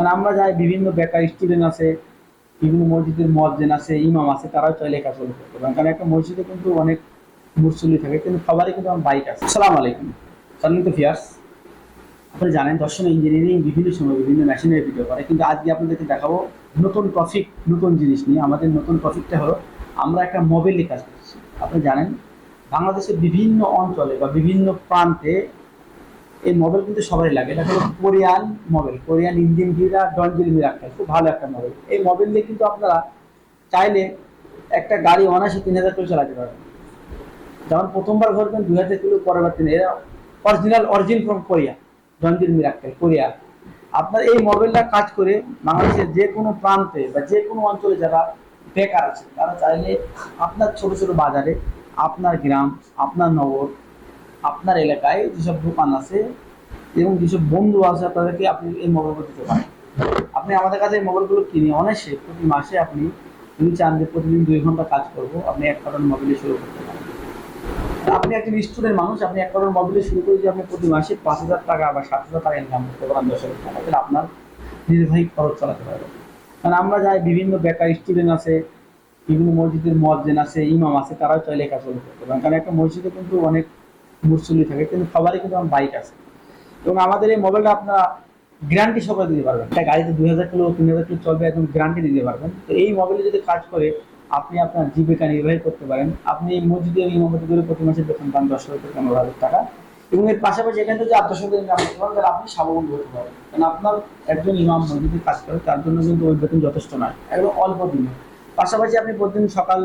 কারণ আমরা যাই বিভিন্ন বেকার স্টুডেন্ট আছে, বিভিন্ন মসজিদের মুয়াজ্জিন আছে, ইমাম আছে, তারাও চাইলে কাজ করতে পারেন। কারণ একটা মসজিদে কিন্তু অনেক মুসল্লি থাকে, কিন্তু সবারই কিন্তু আমার বাইক আছে। আসসালামু আলাইকুম সম্মানিত ভিউয়ার্স, আপনি জানেন দর্শন ইঞ্জিনিয়ারিং বিভিন্ন সময় বিভিন্ন মেশিনের ভিডিও করে, কিন্তু আজকে আপনাদেরকে দেখাবো নতুন টপিক, নতুন জিনিস নিয়ে। আমাদের নতুন টপিকটা হলো আমরা একটা মোবাইলে কাজ করছি। আপনি জানেন বাংলাদেশের বিভিন্ন অঞ্চলে বা বিভিন্ন প্রান্তে এই মোবাইল কিন্তু সবাই লাগে। এটা হলো কোরিয়ান মোবাইল, কোরিয়ান ইঞ্জিন ভিরা ডনজিল মিরাক্কেল, খুব ভালো একটা মোবাইল। এই মোবাইল দিয়ে কিন্তু আপনারা চাইলে একটা গাড়ি অনায়াসে 3000 কিলো চালাতে পারবেন। যেমন প্রথমবার ধরবেন 2000 কিলো, পরবর্তী এরা অরিজিন ফ্রম কোরিয়া, ডনজিল মিরাক্কেল কোরিয়া। আপনার এই মোবাইলটা কাজ করে বাংলাদেশের যে কোনো প্রান্তে বা যে কোনো অঞ্চলে যারা বেকার আছে তারা চাইলে আপনার ছোট ছোট বাজারে, আপনার গ্রাম, আপনার নগর, আপনার এলাকায় যেসব দোকান আছে এবং যেসব বন্ধু আছে তাদেরকে আপনি এই মোবাইলগুলো দিতে পারেন। আপনি আমাদের কাছে এই মোবাইলগুলো কিনে অনায়াসে প্রতি মাসে আপনি যদি চান যে প্রতিদিন 2 ঘন্টা কাজ করবো, আপনি এক কারণ মোবাইলে শুরু করতে পারেন। আপনি একজন স্টুডেন্ট মানুষ, আপনি এক কারণ মোবাইলে শুরু করে যে আপনি প্রতি মাসে 5,000 টাকা বা 7,000 টাকা ইনকাম করতে পারেন, 10,000 টাকা, তাহলে আপনার নির্বাহী খরচ চালাতে পারবেন। কারণ আমরা যাই বিভিন্ন বেকার স্টুডেন্ট আছে, বিভিন্ন মসজিদের মুয়াজ্জিন আছে, ইমাম আছে, তারাও চাইলে কাজ করতে পারেন। কারণ একটা মসজিদে কিন্তু অনেক মুসল্লি থাকে, কিন্তু সবারই কিন্তু আমার বাইক আছে। এবং আমাদের এই মোবাইলটা আপনারা গ্যারান্টি সবাই দিতে পারবেন। একটা গাড়িতে 2000 কিলো 3000 কিলো চলবে, একদম গ্যারান্টি দিতে পারবেন। তো এই মোবাইলে যদি কাজ করে আপনি আপনার জীবিকা নির্বাহ করতে পারেন। আপনি এই মসজিদে ইমামতি করে প্রতি মাসে বেতন পান 10,000 থেকে 15,000 টাকা, এবং এর পাশাপাশি এখান থেকে 8,000 টাকা ইনকাম করতে পারেন, তাহলে আপনি স্বাবলম্বী হতে পারেন। কারণ আপনার একজন ইমাম মসজিদে কাজ করে, তার জন্য কিন্তু ওই বেতন যথেষ্ট নয়, একদম অল্প দিনে। পাশাপাশি আপনি প্রতিদিন সকাল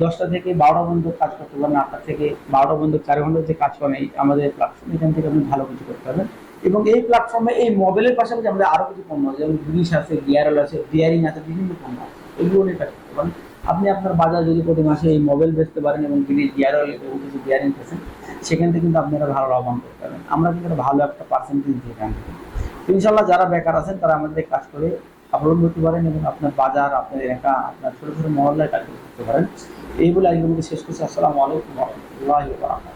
10টা থেকে 12টা পর্যন্ত কাজ করতে পারেন। 8টা থেকে 12টা পর্যন্ত 4 ঘন্টার যে কাজ করেন এই আমাদের প্ল্যাটফর্ম, এখান থেকে আপনি ভালো কিছু করতে পারবেন। এবং এই প্ল্যাটফর্মে এই মোবাইলের পাশাপাশি আমাদের আরো কিছু পণ্য আছে, যেমন গ্রিস আছে, গিয়ার অয়েল আছে, বিয়ারিং আছে, বিভিন্ন পণ্য আছে, এগুলো নিয়ে কাজ করতে পারেন। আপনি আপনার বাজার যদি প্রতি মাসে এই মোবাইল বেচতে পারেন এবং গ্রিস গিয়ার অয়েল এবং কিছু বিয়ারিং আছে, সেখান থেকে কিন্তু আপনারা ভালো লাভবান করতে পারবেন। আমরা কিন্তু একটা ভালো একটা পার্সেন্টেজ দিই এখান থেকে। তো ইনশাল্লাহ যারা বেকার আছেন তারা আমাদের কাজ করে স্বাবলম্বী হতে পারেন এবং আপনার বাজার, আপনার এলাকা, আপনার ছোট ছোট মহল্লায় কাজ করতে পারেন। এই বলে আজকে শেষ করছি। আসসালামু আলাইকুম ওয়া রাহমাতুল্লাহি ওয়া বারাকাতুহু।